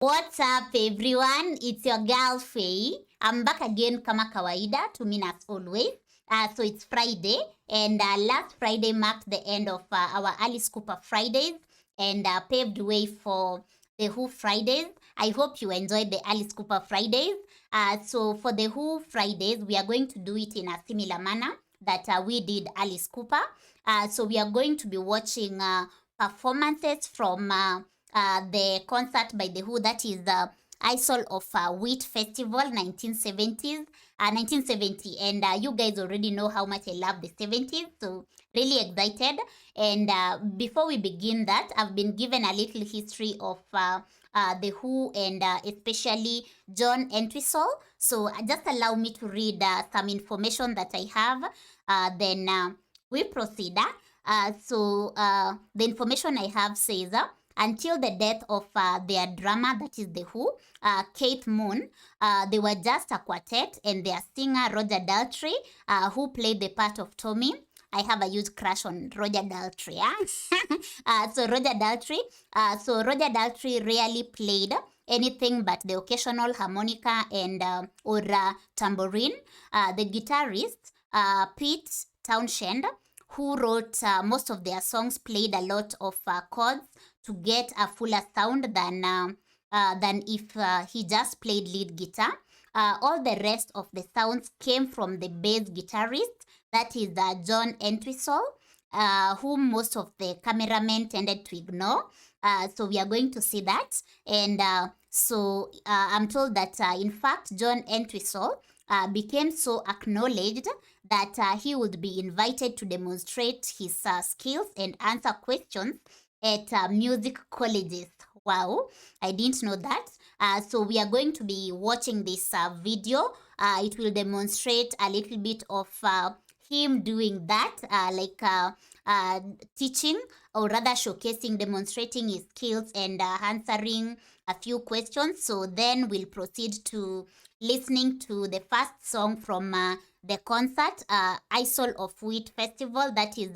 What's up, everyone? It's your girl Faye. I'm back again kama kawaida to mean as always. So it's Friday, and last Friday marked the end of our Alice Cooper Fridays and paved way for the Who Fridays. I hope you enjoyed the Alice Cooper Fridays. So for the Who Fridays, we are going to do it in a similar manner that we did Alice Cooper. So we are going to be watching performances from the concert by The Who, that is the Isle of Wight Festival, 1970s, 1970. And you guys already know how much I love the 70s, so really excited. And before we begin that, I've been given a little history of The Who and especially John Entwistle. So just allow me to read some information that I have. Then we proceed. So the information I have says, until the death of their drummer, that is The Who, Kate Moon, they were just a quartet, and their singer, Roger Daltrey, who played the part of Tommy. I have a huge crush on Roger Daltrey. So Roger Daltrey rarely played anything but the occasional harmonica and or tambourine. The guitarist, Pete Townshend, who wrote most of their songs, played a lot of chords to get a fuller sound than if he just played lead guitar. All the rest of the sounds came from the bass guitarist, that is John Entwistle, whom most of the cameramen tended to ignore. So we are going to see that. And so I'm told that, in fact, John Entwistle became so acknowledged that he would be invited to demonstrate his skills and answer questions at music colleges. Wow, I didn't know that. So we are going to be watching this video. It will demonstrate a little bit of him doing that, teaching, or rather showcasing, demonstrating his skills and answering a few questions. So then we'll proceed to listening to the first song from the concert, Isle of Wight Festival, that is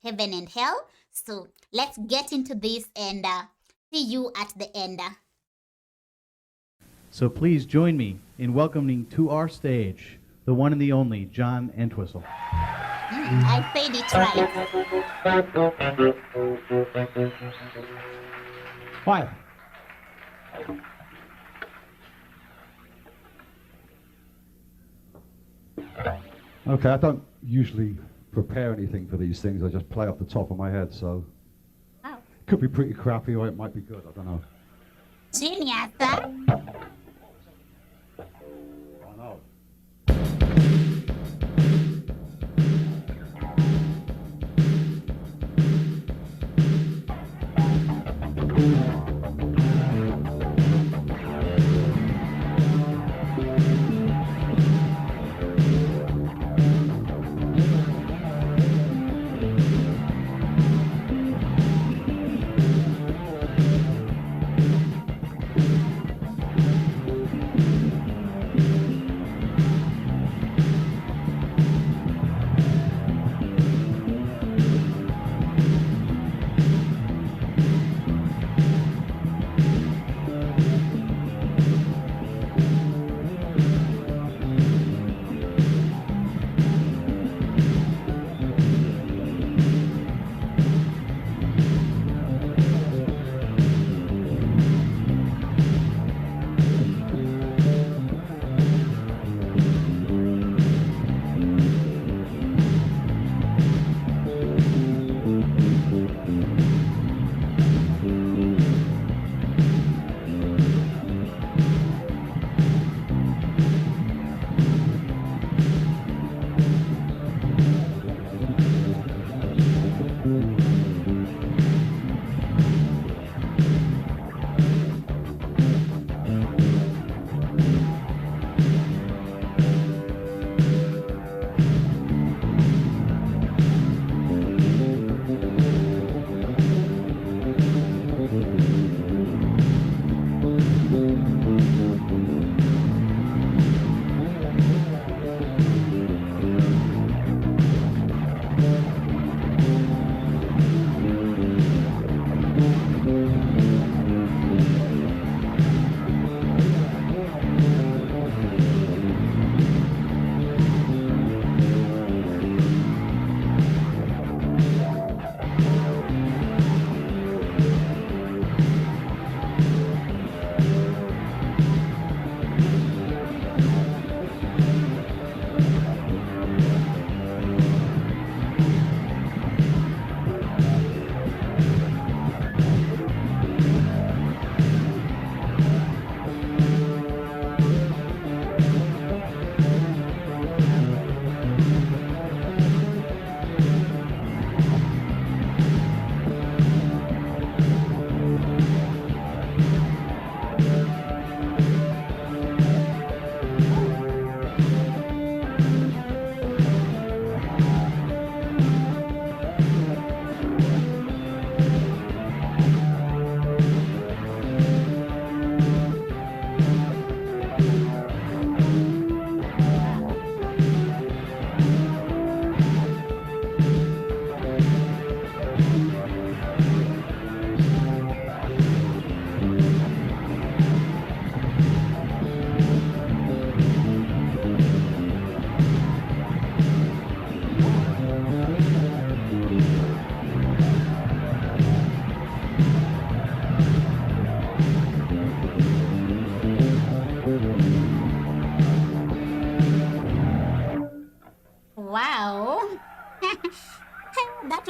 Heaven and Hell. So let's get into this and see you at the end. So please join me in welcoming to our stage the one and the only John Entwistle. I said it right. 5. Okay, I don't usually prepare anything for these things. I just play off the top of my head, so Wow. it could be pretty crappy or it might be good. I don't know. Genius. I know.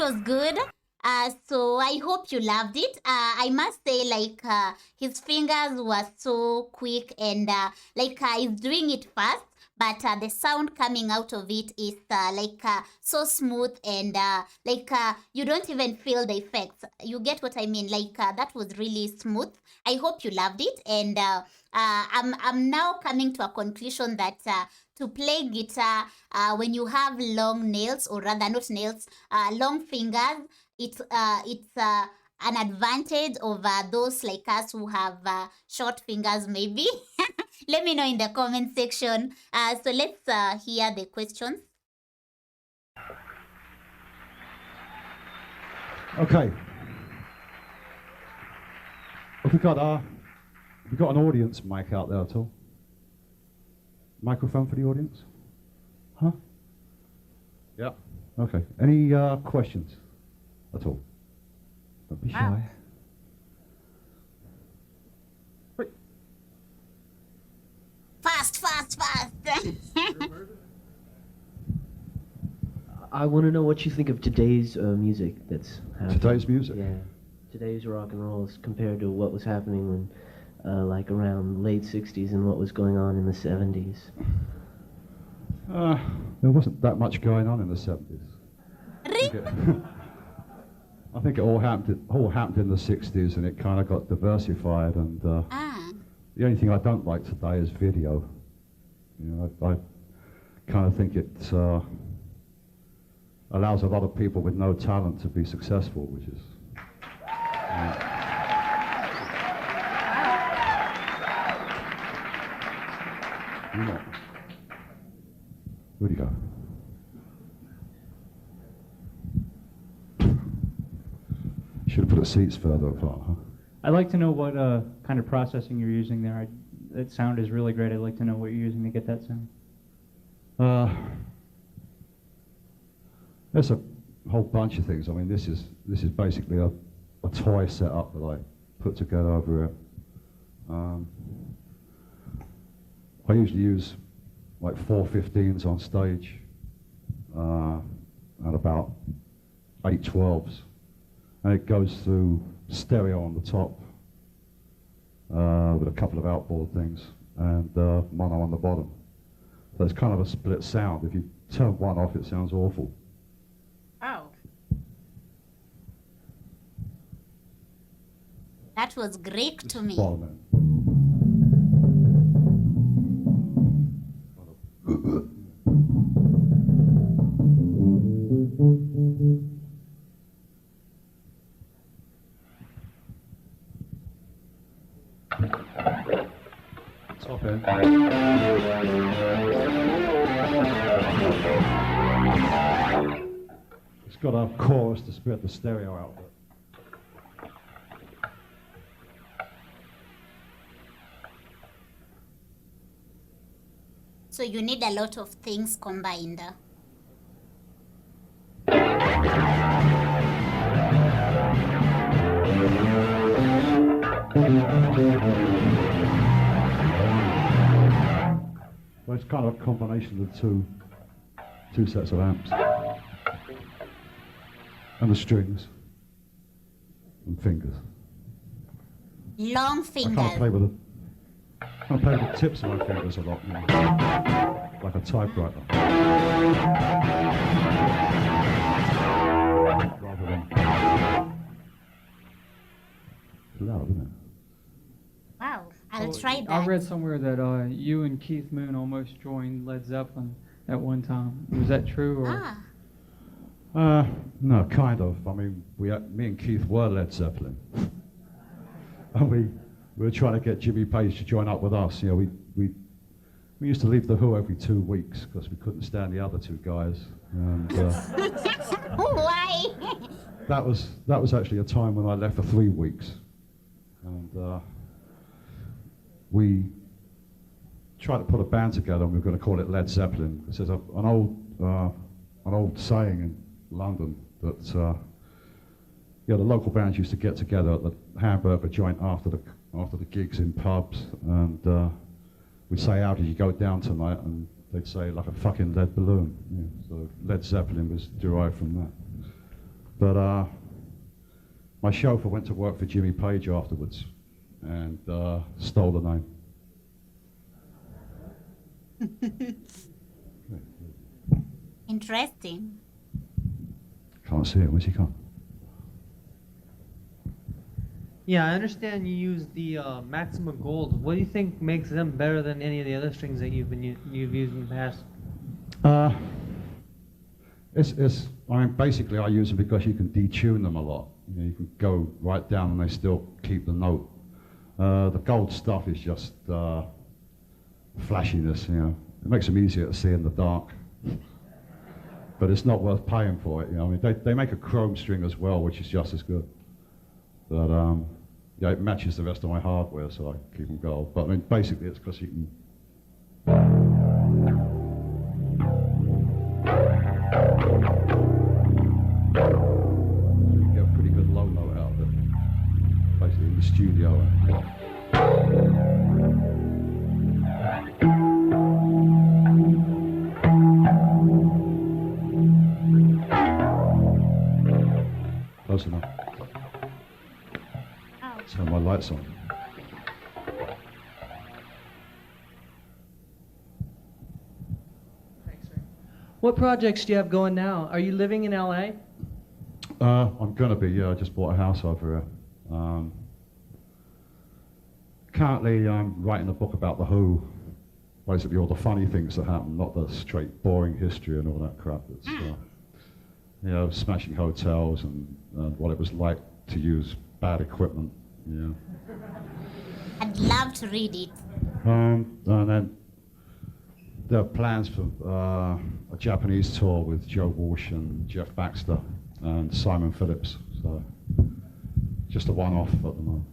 was good. So I hope you loved it. I must say, like, his fingers were so quick and he's doing it fast, but the sound coming out of it is so smooth and you don't even feel the effects. You get what I mean? That was really smooth. I hope you loved it, and I'm now coming to a conclusion that to play guitar when you have long nails, or rather not nails, long fingers, it's an advantage over those like us who have short fingers, maybe. Let me know in the comment section. So let's hear the questions. Okay. Have we got an audience mic out there at all? Microphone for the audience? Huh? Yeah. Okay. Any questions at all? Don't be shy. Wait. Fast. I want to know what you think of today's music that's happening. Today's music? Yeah. Today's rock and roll as compared to what was happening when, like around late 60s and what was going on in the 70s. There wasn't that much going on in the 70s. I think it all happened in the 60s, and it kind of got diversified, and the only thing I don't like today is video. You know, I kind of think it allows a lot of people with no talent to be successful, which is... Where'd he go? Should have put the seats further apart, huh? I'd like to know what kind of processing you're using there. That sound is really great. I'd like to know what you're using to get that sound. There's a whole bunch of things. I mean, this is basically a toy setup that I put together over here. I usually use like 415s on stage and about 812s, and it goes through stereo on the top with a couple of outboard things and mono on the bottom. So it's kind of a split sound. If you turn one off, it sounds awful. Oh. That was Greek to me. Bottom top end. It's got a chorus to spread the stereo out. So you need a lot of things combined. Well, it's kind of a combination of two sets of amps. And the strings. And fingers. Long I fingers. kind of play with the tips of my fingers a lot, you know, like a typewriter. Rather than... It's loud, isn't it? Wow, I'll try that. I read somewhere that you and Keith Moon almost joined Led Zeppelin at one time. Was that true? Or? No, kind of. I mean, me and Keith were Led Zeppelin. And we were trying to get Jimmy Page to join up with us. You know, we used to leave The Who every 2 weeks because we couldn't stand the other two guys. And Why? that was actually a time when I left for 3 weeks. And we tried to put a band together, and we were going to call it Led Zeppelin. There's an old saying in London that the local bands used to get together at the hamburger joint after the gigs in pubs, and we'd say, "How did you go down tonight?" And they'd say, "Like a fucking lead balloon." Yeah, so Led Zeppelin was derived from that. But my chauffeur went to work for Jimmy Page afterwards and stole the name. Interesting. Can't see it. Where's he gone? Yeah, I understand you use the Maxima Gold. What do you think makes them better than any of the other strings that you've used in the past? I mean, basically I use them because you can detune them a lot. You know, you can go right down and they still keep the note. The gold stuff is just flashiness, you know. It makes them easier to see in the dark. But it's not worth paying for it, you know. I mean, they make a chrome string as well, which is just as good. But yeah, it matches the rest of my hardware, so I keep them gold. But I mean, basically it's because you can get a pretty good low note out of it, basically in the studio. Close enough. Turn my lights on. What projects do you have going now? Are you living in LA? I'm gonna be, yeah. I just bought a house over here. Currently, I'm writing a book about the Who. Basically, all the funny things that happen, not the straight boring history and all that crap. It's, you know, smashing hotels and what it was like to use bad equipment. Yeah. I'd love to read it. And then there are plans for a Japanese tour with Joe Walsh and Jeff Baxter and Simon Phillips. So just a one-off at the moment.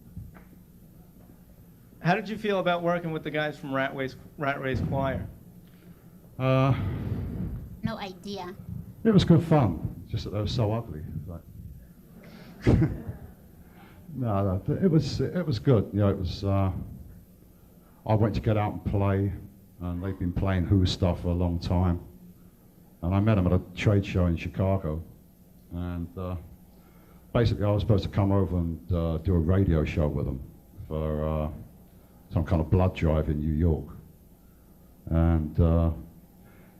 How did you feel about working with the guys from Rat Race Choir? No idea. It was good fun. Just that they were so ugly. Like no, it was good. You know, it was. I went to get out and play, and they've been playing Who stuff for a long time. And I met them at a trade show in Chicago, and basically I was supposed to come over and do a radio show with them for some kind of blood drive in New York. And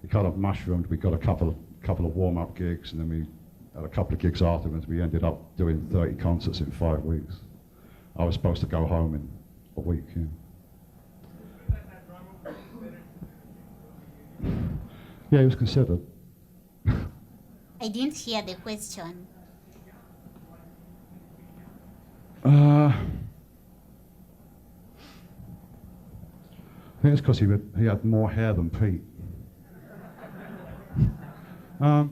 it kind of mushroomed. We got a couple of warm-up gigs, and then we had a couple of gigs afterwards. We ended up doing 30 concerts in 5 weeks. I was supposed to go home in a week. Yeah. Yeah, he was considered. I didn't hear the question. I think it's because he had more hair than Pete. No,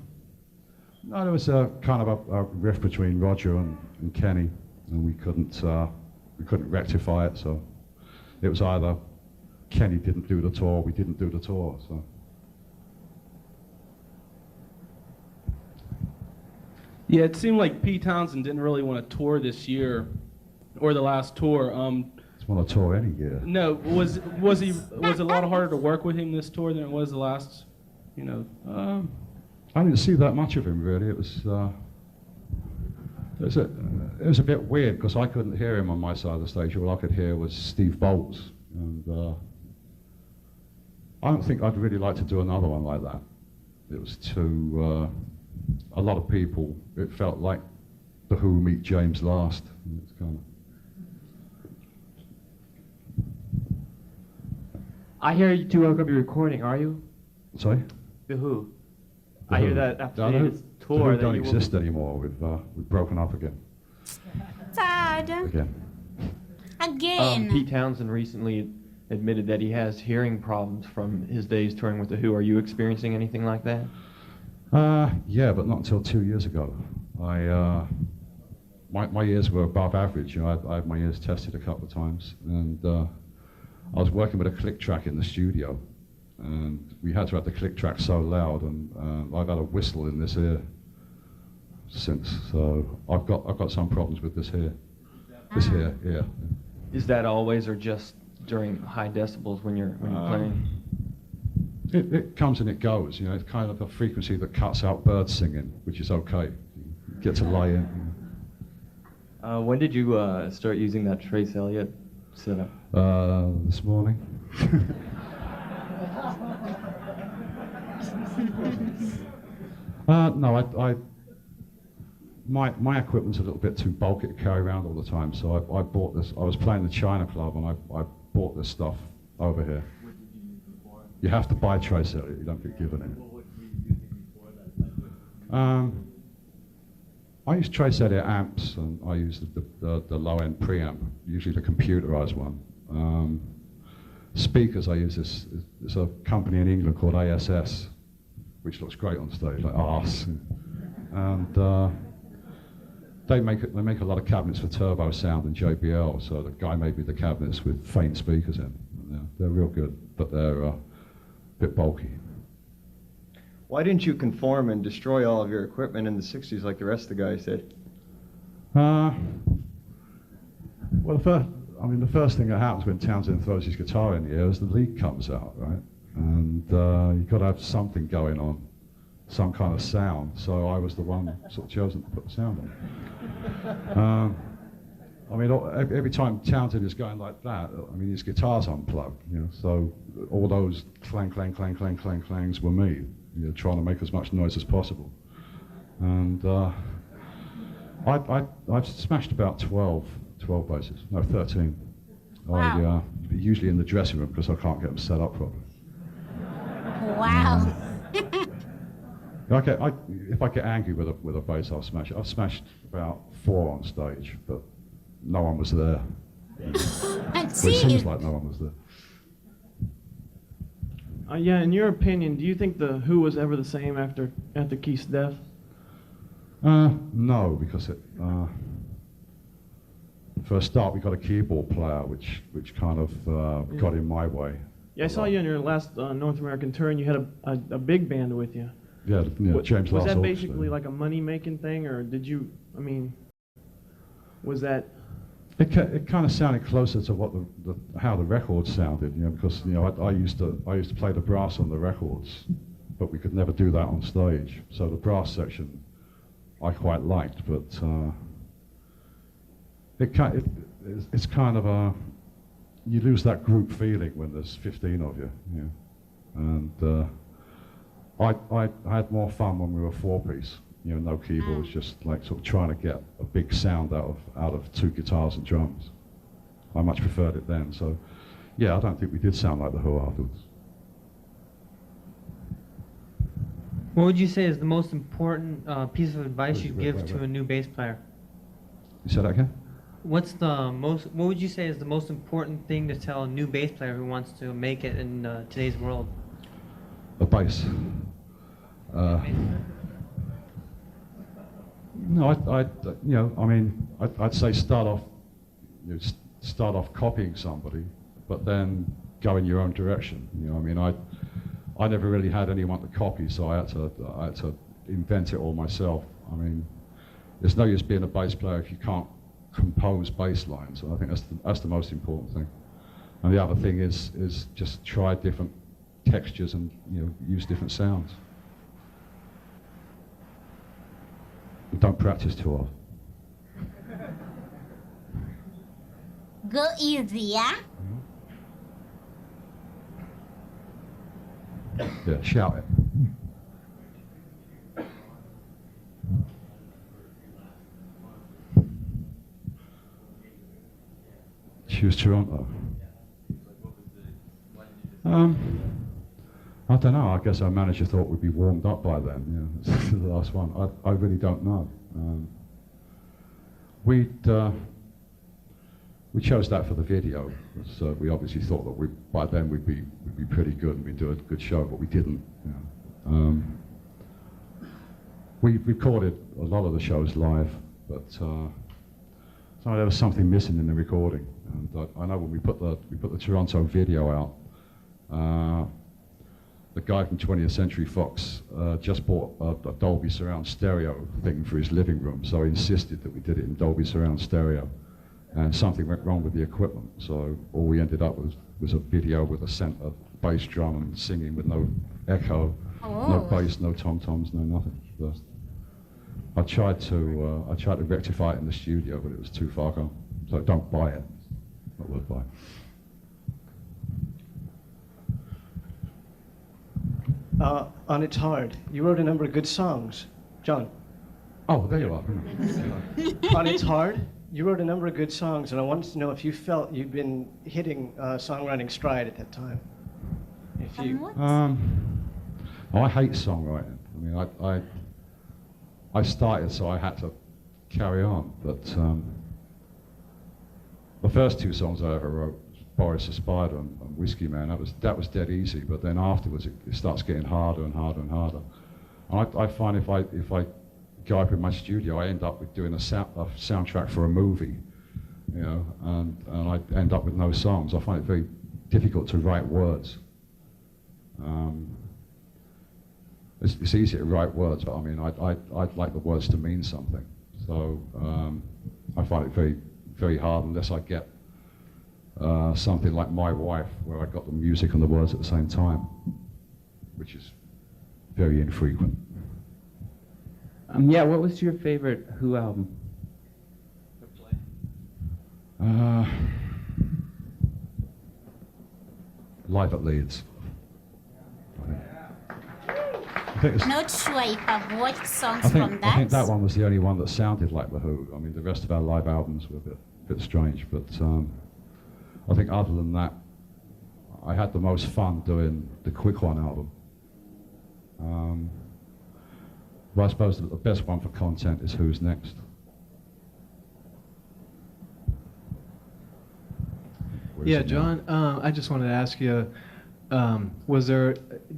there was a kind of a rift between Roger and Kenny, and we couldn't rectify it. So it was either Kenny didn't do the tour, we didn't do the tour. So. Yeah, it seemed like Pete Townsend didn't really want to tour this year, or the last tour. Just want to tour any year. No, was it a lot harder to work with him this tour than it was the last? You know. I didn't see that much of him really. It was a bit weird because I couldn't hear him on my side of the stage. All I could hear was Steve Boltz, and I don't think I'd really like to do another one like that. It was too. A lot of people. It felt like the Who meet James Last. It's kind of. I hear you two are going to be recording, are you? Sorry? The Who. The I Who. hear that after The this The tour Who that don't you will exist be... anymore. We've broken up again. Sad. Again. Again. Pete Townsend recently admitted that he has hearing problems from his days touring with The Who. Are you experiencing anything like that? Yeah, but not until 2 years ago. My ears were above average. You know, I had my ears tested a couple of times, and I was working with a click track in the studio, and we had to have the click track so loud, and I've had a whistle in this ear since. So I've got some problems with this ear. This ear, yeah. Is that always, or just during high decibels when you're playing? It comes and it goes. You know, it's kind of a frequency that cuts out birds singing, which is okay. get to lay in. When did you start using that Trace Elliott setup? This morning. No, my equipment's a little bit too bulky to carry around all the time, so I bought this. I was playing the China Club, and I bought this stuff over here. You have to buy Trace Elliott, you don't get given it. I use Trace Elliott amps, and I use the low-end preamp, usually the computerized one. Speakers, I use this. It's a company in England called ASS, which looks great on stage, like arse. And they make a lot of cabinets for Turbo Sound and JBL. So the guy made me the cabinets with faint speakers in. Yeah, they're real good, but they're a bit bulky. Why didn't you conform and destroy all of your equipment in the 60s like the rest of the guys did? Well, the first thing that happens when Townsend throws his guitar in the air is the lead comes out, right? And you've got to have something going on, some kind of sound. So I was the one sort of chosen to put the sound on. Every time Townsend is going like that, his guitar's unplugged, so all those clang, clang, clang, clang, clang, clangs were me, trying to make as much noise as possible. And I've smashed about 12 basses, no, 13. Wow. Usually in the dressing room because I can't get them set up properly. Wow. If I get angry with a bass, I'll smash it. I've smashed about 4 on stage, but no one was there. It seems like no one was there. Yeah, in your opinion, do you think the Who was ever the same after Keith's death? No, because for a start, we got a keyboard player, which kind of got in my way. Yeah, I saw you on your last North American tour, and you had a big band with you. Yeah, James Was Last that Orchestra. basically like a money-making thing, or did you, was that... It kind of sounded closer to what how the records sounded, because I used to play the brass on the records, but we could never do that on stage. So the brass section I quite liked, but it's kind of you lose that group feeling when there's 15 of you, and I had more fun when we were 4-piece. No keyboards, just like sort of trying to get a big sound out of 2 guitars and drums. I much preferred it then. So, yeah, I don't think we did sound like the Who afterwards. What would you say is the most important piece of advice you'd give to a new bass player? You said that again? What would you say is the most important thing to tell a new bass player who wants to make it in today's world? A bass. No, I'd say start off copying somebody, but then go in your own direction. I never really had anyone to copy, so I had to invent it all myself. There's no use being a bass player if you can't compose bass lines. And I think that's the most important thing. And the other thing is just try different textures and use different sounds. Don't practice too often. Go easy, yeah? Yeah, shout it. Choose Toronto. I don't know. I guess our manager thought we'd be warmed up by then. This is the last one. I really don't know. We chose that for the video, so we obviously thought that by then we'd be pretty good and we'd do a good show, but we didn't. We recorded a lot of the shows live, but there was something missing in the recording. And I know when we put the Toronto video out. The guy from 20th Century Fox just bought a Dolby surround stereo thing for his living room, so he insisted that we did it in Dolby surround stereo, and something went wrong with the equipment, so all we ended up was a video with a bass drum and singing with no echo, no bass, no tom-toms, no nothing. I tried to rectify it in the studio, but it was too far gone. So don't buy it. Not worth buying. On It's Hard, you wrote a number of good songs. John. Oh, there you are. On It's Hard, you wrote a number of good songs, and I wanted to know if you felt you'd been hitting songwriting stride at that time. If you. I hate songwriting. I mean, I started, so I had to carry on. But the first two songs I ever wrote, Boris the Spider and Whiskey Man, that was dead easy. But then afterwards, it starts getting harder and harder and harder. And I find if I go up in my studio, I end up with doing a soundtrack for a movie, you know, and I end up with no songs. I find it very difficult to write words. It's easy to write words, but I mean, I'd like the words to mean something. So I find it very, very hard unless I get something like My Wife, where I got the music and the words at the same time, which is very infrequent. Yeah, what was your favorite Who album? Live at Leeds. Not sure if I've watched songs from that. I think that one was the only one that sounded like The Who. I mean, the rest of our live albums were a bit strange, but I think other than that, I had the most fun doing the Quick One album. But I suppose the best one for content is Who's Next. Yeah, John, I just wanted to ask you,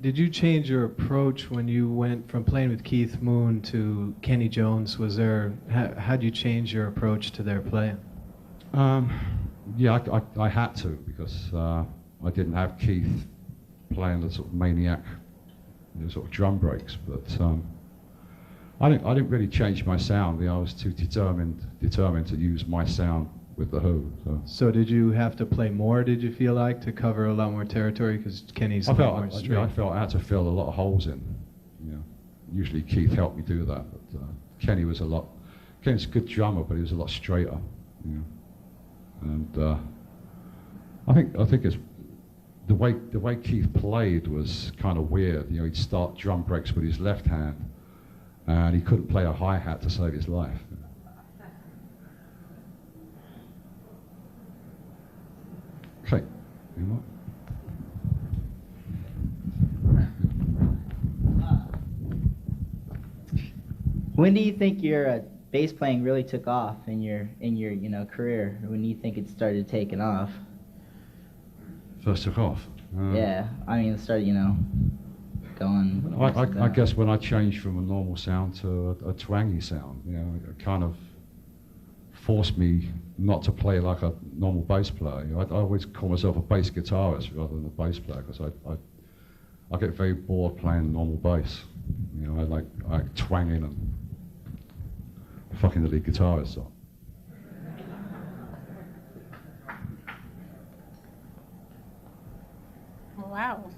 did you change your approach when you went from playing with Keith Moon to Kenny Jones? How'd you change your approach to their play? Yeah, I had to, because I didn't have Keith playing the sort of maniac, you know, sort of drum breaks, but I didn't really change my sound. You know, I was too determined to use my sound with the Who. So did you have to play more? Did you feel like to cover a lot more territory because Kenny's a lot more straight? I felt I had to fill a lot of holes in. You know, usually Keith helped me do that, but Kenny's a good drummer, but he was a lot straighter. You know, and I think it's the way Keith played was kind of weird. You know, he'd start drum breaks with his left hand, and he couldn't play a hi-hat to save his life. Okay. When do you think your bass playing really took off in your career? When do you think it started taking off? First took off. Yeah, I mean, it started, going. I guess when I changed from a normal sound to a twangy sound, you know, it kind of forced me not to play like a normal bass player. You know, I always call myself a bass guitarist rather than a bass player, because I get very bored playing normal bass. You know, I like twanging and fucking the lead guitarist up. Wow.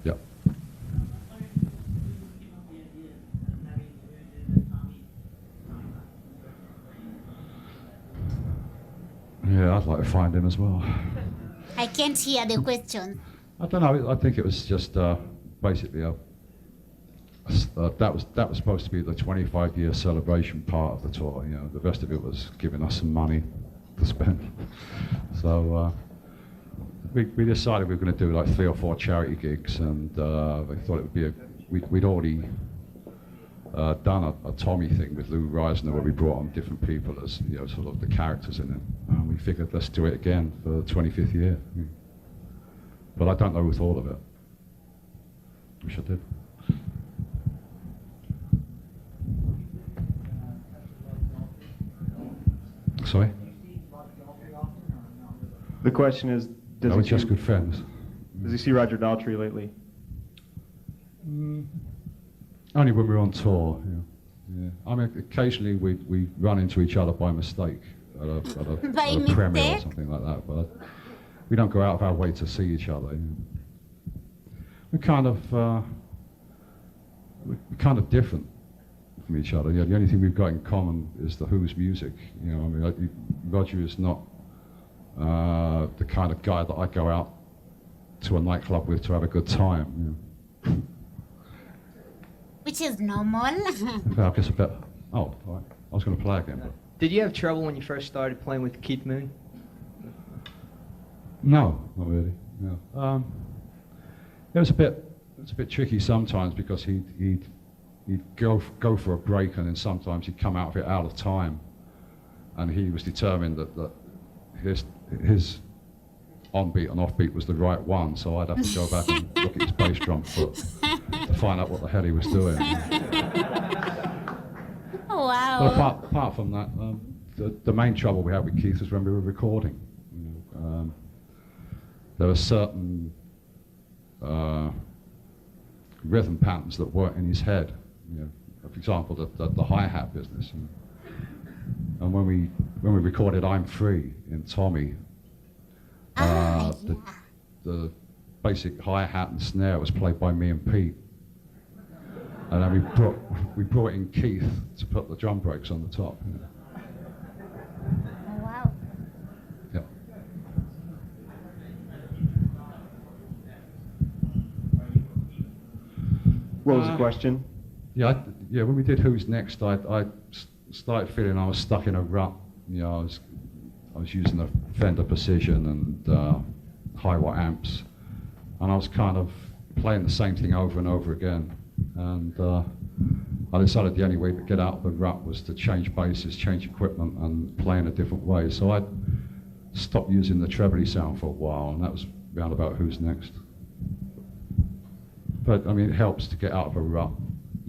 Yeah. Yeah, I'd like to find him as well. I can't hear the question. I don't know. I think it was just basically that was supposed to be the 25-year celebration part of the tour. You know, the rest of it was giving us some money to spend. So we decided we were going to do like 3 or 4 charity gigs, and we thought it would be we'd already done a Tommy thing with Lou Reisner, where we brought on different people as, you know, sort of the characters in it. And we figured, let's do it again for the 25th year. But I don't know who thought of it. Wish I did. Sorry? The question is, No, we're just good friends. Does he see Roger Daltrey lately? Only when we're on tour. Yeah. I mean, occasionally we run into each other by mistake at a By premiere or mistake? something like that, but we don't go out of our way to see each other. we're kind of different from each other. Yeah, the only thing we've got in common is the Who's music. You know, I mean, Roger is not the kind of guy that I go out to a nightclub with to have a good time. You know. Which is normal. I guess a bit. Oh, all right. I was going to play again, but Did you have trouble when you first started playing with Keith Moon? no, not really. No. It was a bit tricky sometimes because he'd go for a break and then sometimes he'd come out of it out of time, and he was determined that his on-beat and off-beat was the right one, so I'd have to go back and look at his bass drum foot to find out what the hell he was doing. Wow. But apart from that, the main trouble we had with Keith was when we were recording. You know, there were certain rhythm patterns that weren't in his head. You know, for example, the hi-hat business. And when we recorded "I'm Free" in Tommy, the basic hi-hat and snare was played by me and Pete. And then we brought in Keith to put the drum breaks on the top. You know. Oh, wow. Yeah. What was the question? Yeah, when we did Who's Next, I started feeling I was stuck in a rut. You know, I was using the Fender Precision and high watt amps, and I was kind of playing the same thing over and over again. And I decided the only way to get out of the rut was to change basses, change equipment, and play in a different way. So I stopped using the trebly sound for a while, and that was round about Who's Next. But I mean, it helps to get out of a rut.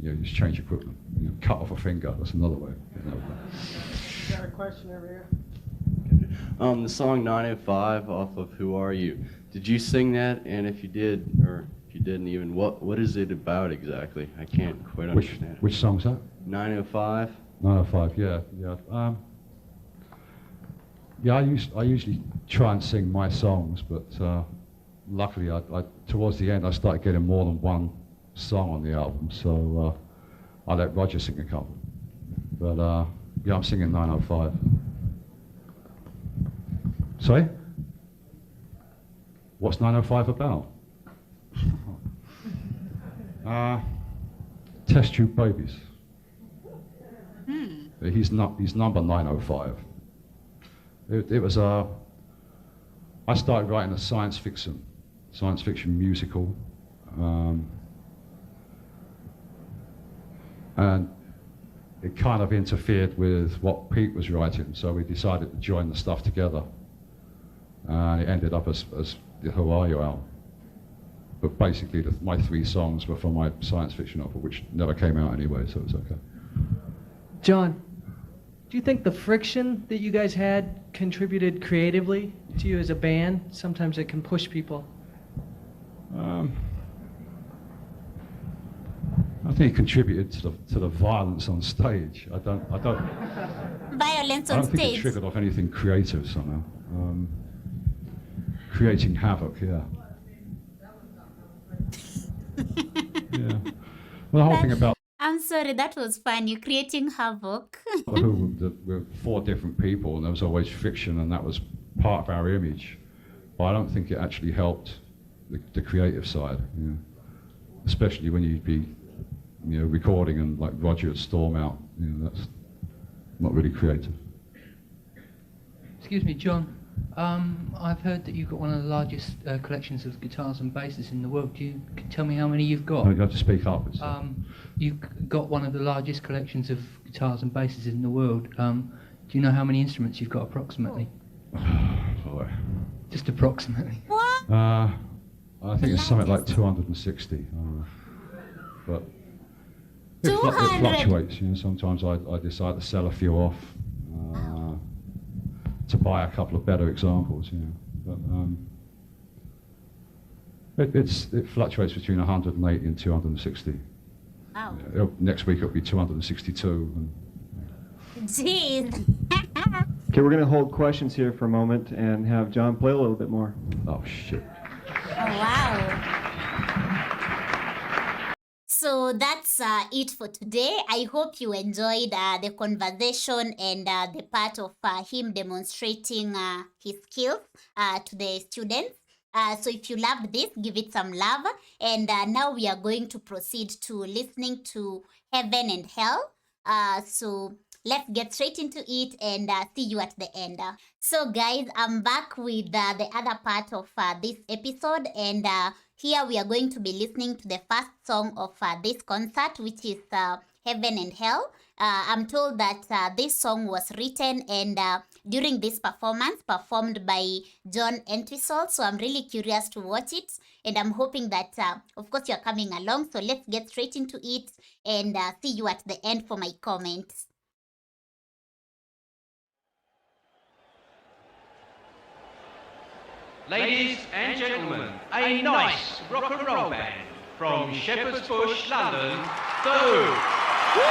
You know, just change equipment. You know, cut off a finger. That's another way. Got a question over here. The song 905 off of Who Are You? Did you sing that? And if you did, or if you didn't even, what is it about exactly? I can't quite understand. Which song's that? 905? 905, yeah. Yeah, I usually try and sing my songs, but luckily I towards the end I started getting more than one song on the album, so I let Roger sing a couple. But yeah, I'm singing 905. Sorry? What's 905 about? Test tube babies. He's number 905. It was I started writing a science fiction musical, and it kind of interfered with what Pete was writing, so we decided to join the stuff together, and it ended up as the Who Are You album. But basically, my 3 songs were from my science fiction novel, which never came out anyway, so it was okay. John, do you think the friction that you guys had contributed creatively to you as a band? Sometimes it can push people. I think it contributed to the violence on stage. I don't Violence on think it stage. triggered off anything creative somehow. Creating havoc, yeah. Yeah. Well, the whole thing about I'm sorry, that was fun. You're creating havoc. Who were 4 different people, and there was always fiction, and that was part of our image. But I don't think it actually helped the creative side, you know. Especially when you'd be, you know, recording and like Roger would storm out. You know, that's not really creative. Excuse me, John. I've heard that you've got one of the largest collections of guitars and basses in the world. Can you tell me how many you've got? You have to speak up. You've got one of the largest collections of guitars and basses in the world. Do you know how many instruments you've got approximately? Boy. Just approximately. I think it's something like 260. But it fluctuates. You know, sometimes I decide to sell a few off to buy a couple of better examples. You know, but it fluctuates between 180 and 260. Wow. Next week it'll be 262. Jeez. Okay, we're going to hold questions here for a moment and have John play a little bit more. Oh, shit. Oh, wow. So that's it for today. I hope you enjoyed the conversation and the part of him demonstrating his skills to the students. So if you loved this, give it some love. And now we are going to proceed to listening to Heaven and Hell. So let's get straight into it and see you at the end. So guys, I'm back with the other part of this episode, and here we are going to be listening to the first song of this concert, which is Heaven and Hell. I'm told that this song was written and during this performance performed by John Entwistle. So I'm really curious to watch it, and I'm hoping that, of course, you're coming along. So let's get straight into it and see you at the end for my comments. Ladies and gentlemen, a nice rock and roll band from Shepherd's Bush, London, The Who.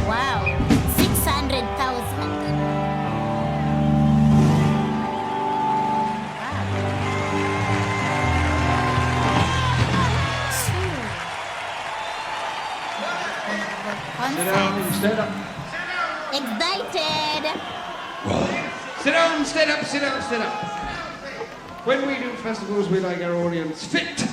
Wow, 600,000. Sit down, stand up. Excited. Sit down, stand up, sit down, stand up. When we do festivals, we like our audience fit.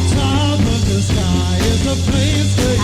Top of the sky is a place where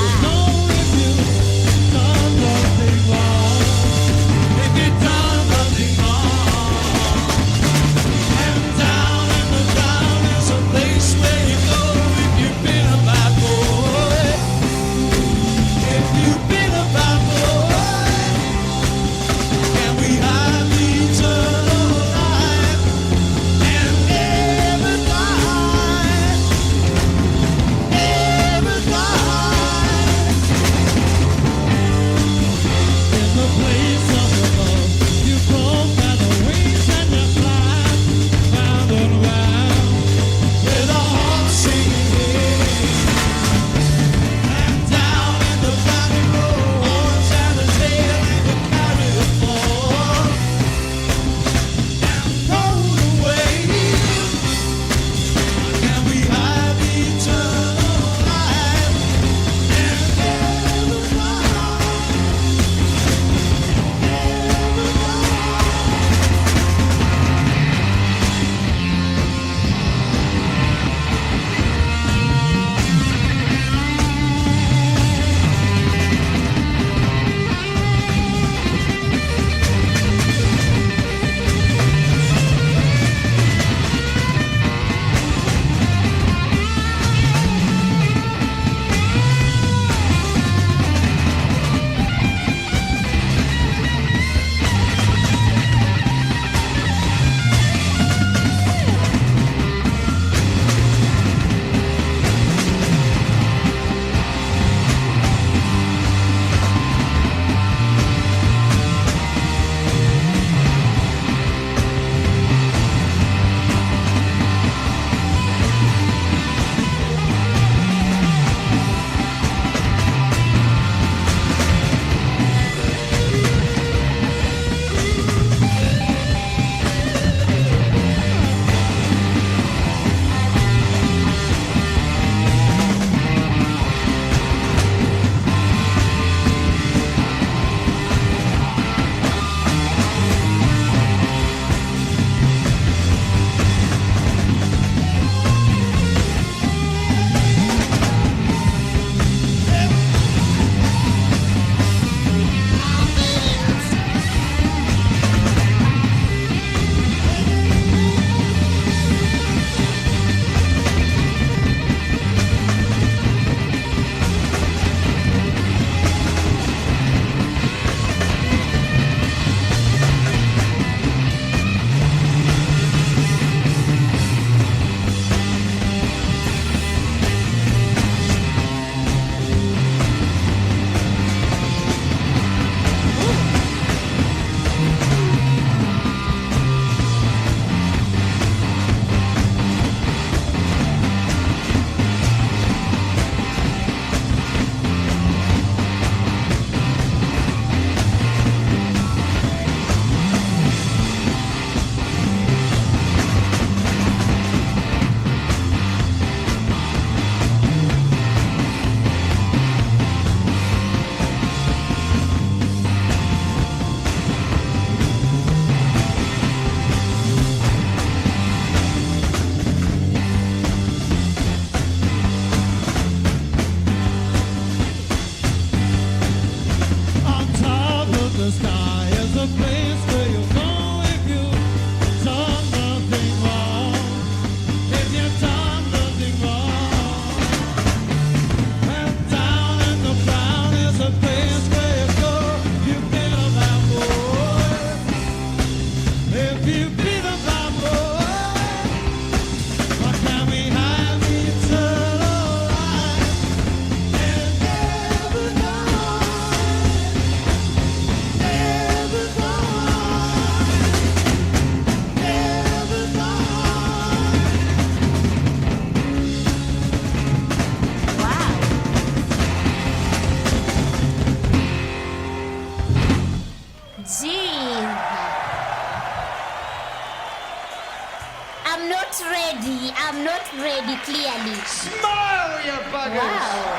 I'm not ready. I'm not ready, clearly. Smile, you buggers! Wow.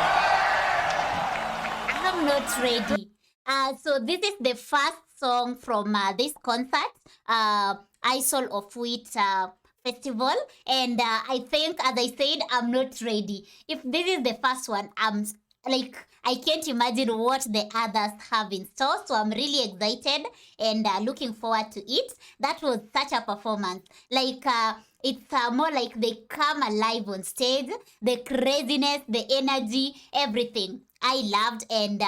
I'm not ready. So this is the first song from this concert, Isle of Wight Festival. And I think, as I said, I'm not ready. If this is the first one, I can't imagine what the others have in store. So I'm really excited and looking forward to it. That was such a performance. It's more like they come alive on stage. The craziness, the energy, everything. I loved, and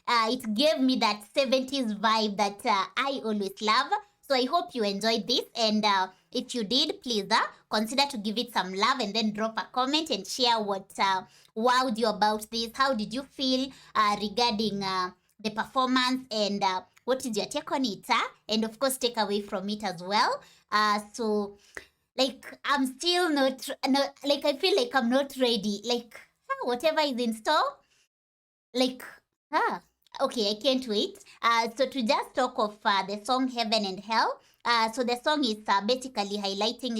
it gave me that 70s vibe that I always love. So I hope you enjoyed this, and if you did, please consider to give it some love and then drop a comment and share what wowed you about this. How did you feel regarding the performance, and what is your take on it? And of course, take away from it as well. I'm still not, I feel like I'm not ready. Whatever is in store, okay, I can't wait. So to just talk of the song Heaven and Hell. So the song is basically highlighting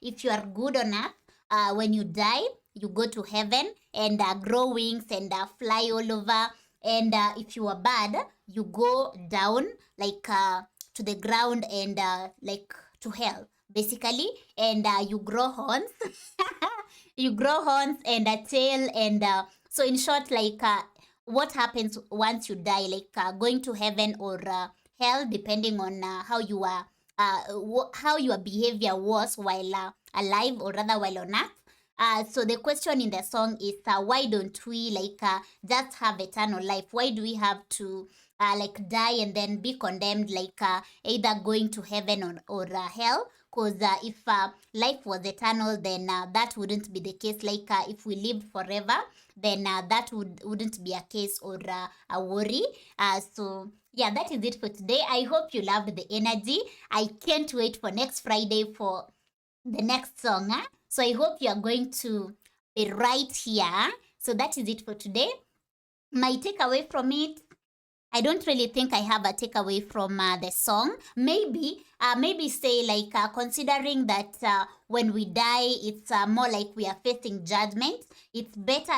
if you are good on earth, when you die, you go to heaven and grow wings and fly all over. And if you are bad, you go down to the ground and to hell, basically. And you grow horns. You grow horns and a tail. And so in short, what happens once you die, going to heaven or hell, depending on how your behavior was while alive, or rather while on earth. So the question in the song is, why don't we just have eternal life? Why do we have to die and then be condemned, either going to heaven or hell? Because if life was eternal, then that wouldn't be the case. If we lived forever, then that wouldn't be a case or a worry. So yeah, that is it for today. I hope you loved the energy. I can't wait for next Friday for the next song. So I hope you are going to be right here. So that is it for today. My takeaway from it, I don't really think I have a takeaway from the song. Maybe say considering that when we die, it's more like we are facing judgment. It's better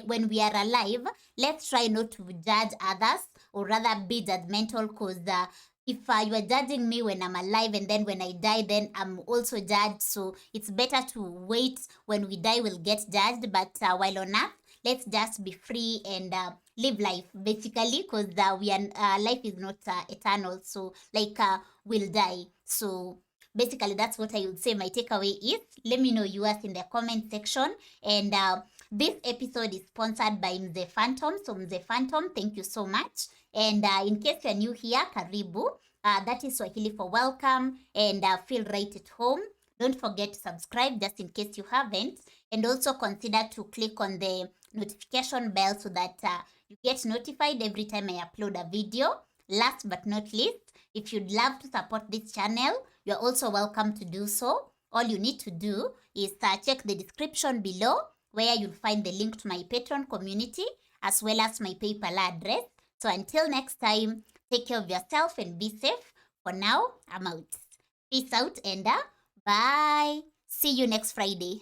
when we are alive, let's try not to judge others, or rather be judgmental, because if you are judging me when I'm alive, and then when I die, then I'm also judged. So it's better to wait. When we die, we'll get judged. But while on earth, let's just be free and live life, basically, because life is not eternal. So we'll die. So basically, that's what I would say my takeaway is. Let me know yours in the comment section. And this episode is sponsored by Mzee Phantom. So Mzee Phantom, thank you so much. And in case you're new here, karibu. That is Swahili for welcome. And feel right at home. Don't forget to subscribe just in case you haven't. And also consider to click on the notification bell so that you get notified every time I upload a video. Last but not least, if you'd love to support this channel, you're also welcome to do so. All you need to do is check the description below, where you'll find the link to my Patreon community as well as my PayPal address. So until next time, take care of yourself and be safe. For now, I'm out. Peace out and bye. See you next Friday.